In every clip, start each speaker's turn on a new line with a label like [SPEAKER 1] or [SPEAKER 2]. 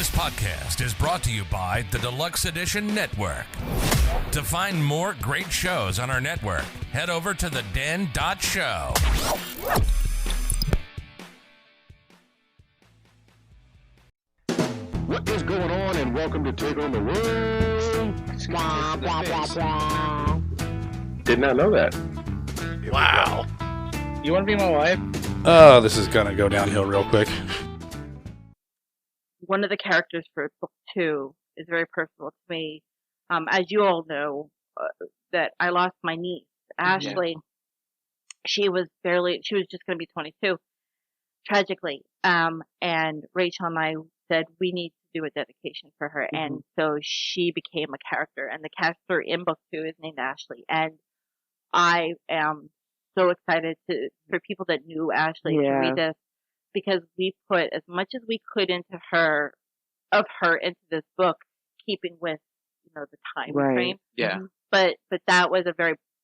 [SPEAKER 1] This podcast is brought to you by the Deluxe Edition Network. To find more great shows on our network, head over to theden.show.
[SPEAKER 2] What is going on, and welcome to Take on the World. Did not know that.
[SPEAKER 3] Wow.
[SPEAKER 4] You want to be my wife?
[SPEAKER 3] Oh, this is gonna go downhill real quick.
[SPEAKER 5] One of the characters for book 2 is very personal to me. As you all know, that I lost my niece, Ashley. Yeah. She was just going to be 22, tragically. And Rachel and I said, we need to do a dedication for her. Mm-hmm. And so she became a character, and the character in book 2 is named Ashley. And I am so excited for people that knew Ashley to read this, because we put as much as we could into into this book, keeping with, the time frame.
[SPEAKER 4] Yeah.
[SPEAKER 5] But that was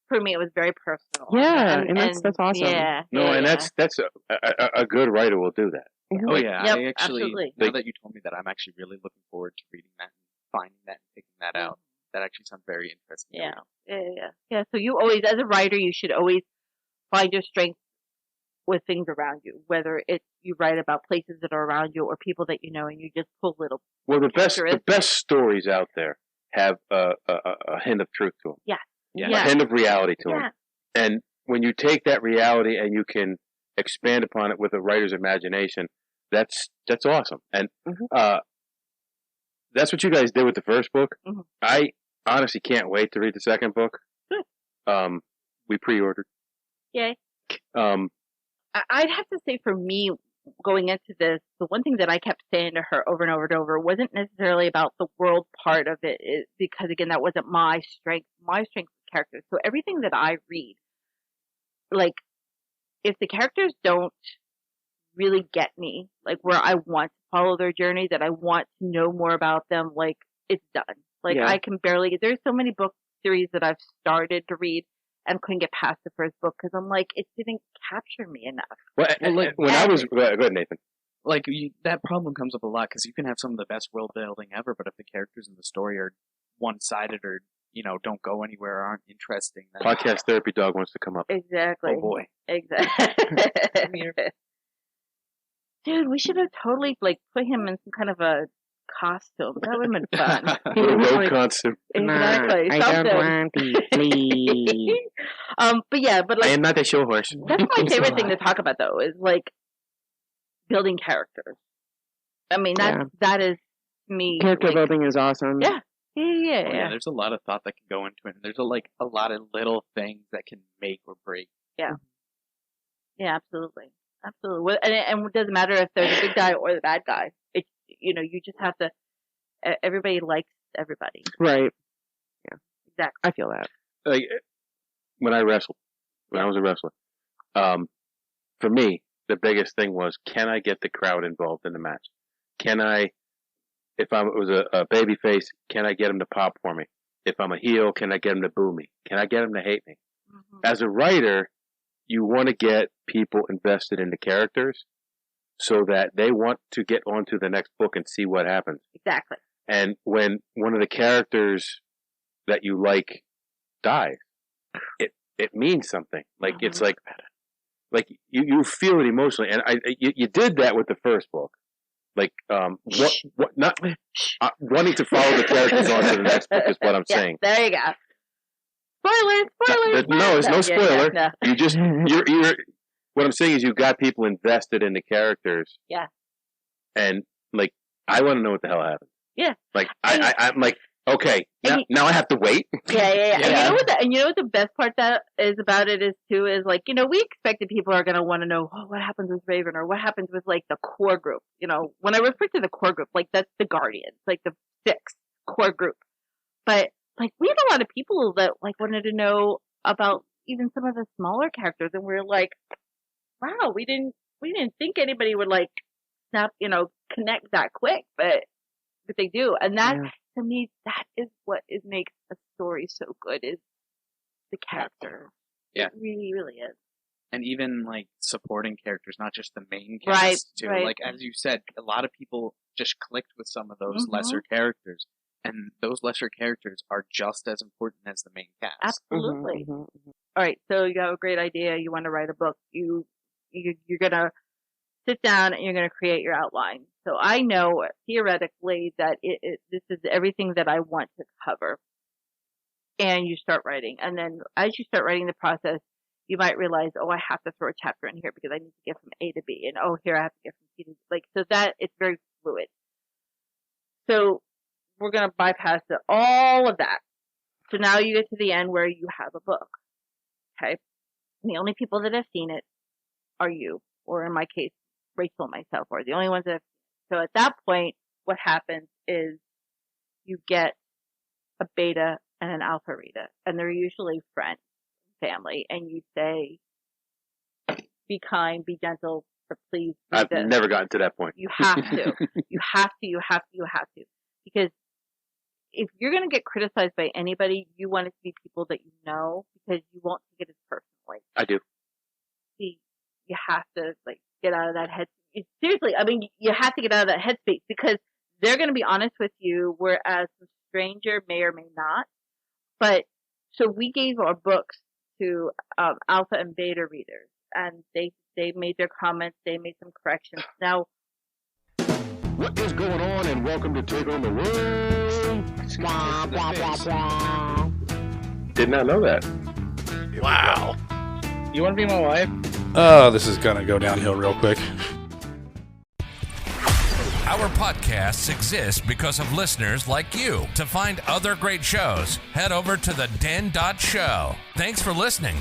[SPEAKER 5] for me, it was very personal.
[SPEAKER 6] Yeah, and that's awesome.
[SPEAKER 5] Yeah.
[SPEAKER 2] And that's a good writer will do that.
[SPEAKER 6] Mm-hmm.
[SPEAKER 4] Oh yeah,
[SPEAKER 5] yep,
[SPEAKER 4] I actually,
[SPEAKER 5] absolutely.
[SPEAKER 4] Now that you told me that, I'm actually really looking forward to reading that and finding that and picking that out. That actually sounds very interesting.
[SPEAKER 5] Yeah. So you always, as a writer, you should always find your strength with things around you, whether it's you write about places that are around you or people that you know, and you just pull little.
[SPEAKER 2] Well, the best stories out there have a hint of truth to them.
[SPEAKER 5] Yeah.
[SPEAKER 2] A hint of reality to them. And when you take that reality and you can expand upon it with a writer's imagination, that's awesome. And that's what you guys did with the first book. Mm-hmm. I honestly can't wait to read the second book. We pre-ordered.
[SPEAKER 5] Yay. I'd have to say, for me, going into this, the one thing that I kept saying to her over and over and over wasn't necessarily about the world part of it, because again, that wasn't my strength. My strength was characters. So everything that I read, like, if the characters don't really get me, like where I want to follow their journey, that I want to know more about them, like, it's done. Like, I can barely, there's so many book series that I've started to read and couldn't get past the first book because I'm like, it didn't capture me enough.
[SPEAKER 2] Well, go ahead, Nathan.
[SPEAKER 4] Like, that problem comes up a lot because you can have some of the best world building ever, but if the characters in the story are one-sided or, don't go anywhere, aren't interesting. Then
[SPEAKER 2] Podcast Therapy Dog wants to come up.
[SPEAKER 5] Exactly.
[SPEAKER 4] Oh boy.
[SPEAKER 5] Exactly. Dude, we should have totally put him in some kind of a costume. That would have been fun.
[SPEAKER 2] No costume.
[SPEAKER 5] Exactly.
[SPEAKER 6] I don't want to, please.
[SPEAKER 5] But
[SPEAKER 2] I am not a show horse.
[SPEAKER 5] That's my favorite thing to talk about, though, is building characters. I mean, that is me.
[SPEAKER 6] Character building is awesome.
[SPEAKER 5] Yeah.
[SPEAKER 4] Yeah. There's a lot of thought that can go into it, and there's a lot of little things that can make or break.
[SPEAKER 5] Yeah. Yeah, absolutely. Absolutely. And it doesn't matter if they're the good guy or the bad guy. It's, you just have to, everybody likes everybody.
[SPEAKER 6] Right.
[SPEAKER 5] Yeah. Exactly.
[SPEAKER 6] I feel that.
[SPEAKER 2] Like, when I was a wrestler, for me, the biggest thing was, can I get the crowd involved in the match? Can I, if I was a baby face, can I get them to pop for me? If I'm a heel, can I get them to boo me? Can I get them to hate me? Mm-hmm. As a writer, you want to get people invested in the characters so that they want to get on to the next book and see what happens.
[SPEAKER 5] Exactly.
[SPEAKER 2] And when one of the characters that you like dies, it means something. Like, it's like you feel it emotionally. And you did that with the first book. Like, wanting to follow the characters on to the next book is what I'm saying.
[SPEAKER 5] There you go. Spoilers.
[SPEAKER 2] No, it's no spoiler.
[SPEAKER 5] No.
[SPEAKER 2] You just, you're, what I'm saying is you got people invested in the characters.
[SPEAKER 5] Yeah.
[SPEAKER 2] And, I want to know what the hell happened.
[SPEAKER 5] Yeah.
[SPEAKER 2] I'm like, okay, now I have to wait.
[SPEAKER 5] Yeah. And you know what the best part that is about it is, too, is, we expected people are going to want to know, what happens with Raven, or what happens with, the core group. When I refer to the core group, that's the Guardians, the 6 core group. But, we had a lot of people that, wanted to know about even some of the smaller characters, and we're like, wow, we didn't think anybody would, snap, connect that quick, but they do. And that, to me, that is what makes a story so good, is the character.
[SPEAKER 4] Yeah.
[SPEAKER 5] It really, really is.
[SPEAKER 4] And even like supporting characters, not just the main
[SPEAKER 5] Right,
[SPEAKER 4] cast too.
[SPEAKER 5] right.
[SPEAKER 4] Like as you said, a lot of people just clicked with some of those
[SPEAKER 5] Mhm.
[SPEAKER 4] lesser characters, and those lesser characters are just as important as the main cast.
[SPEAKER 5] Absolutely.
[SPEAKER 6] Mhm, mhm, mhm.
[SPEAKER 5] All right, so you have a great idea. You want to write a book. You're gonna sit down and you're gonna create your outline. So I know theoretically that this is everything that I want to cover, and you start writing. And then as you start writing the process, you might realize, oh, I have to throw a chapter in here because I need to get from A to B, and oh, here I have to get from C to D. Like so that it's very fluid. So we're gonna bypass all of that. So now you get to the end where you have a book. Okay. And the only people that have seen it are you, or in my case, Rachel and myself are the only ones that have seen it. So at that point, what happens is you get a beta and an alpha reader, and they're usually friends, family, and you say, be kind, be gentle, but please read
[SPEAKER 2] I've
[SPEAKER 5] this.
[SPEAKER 2] never gotten to that point.
[SPEAKER 5] You have to. You have to. Because if you're going to get criticized by anybody, you want it to be people that you know, because you won't take it as personally.
[SPEAKER 2] I do.
[SPEAKER 5] See, you have to like get out of that head. Seriously, I mean, you have to get out of that headspace because they're going to be honest with you, whereas a stranger may or may not. But so we gave our books to alpha and beta readers, and they made their comments, they made some corrections. Now,
[SPEAKER 7] What is going on, and welcome to Take on the World.
[SPEAKER 6] Blah, blah, blah, blah.
[SPEAKER 2] Did not know that.
[SPEAKER 3] Wow.
[SPEAKER 4] You want to be my wife?
[SPEAKER 3] Oh, this is gonna go downhill real quick.
[SPEAKER 1] Our podcasts exist because of listeners like you. To find other great shows, head over to the Den.show. Thanks for listening.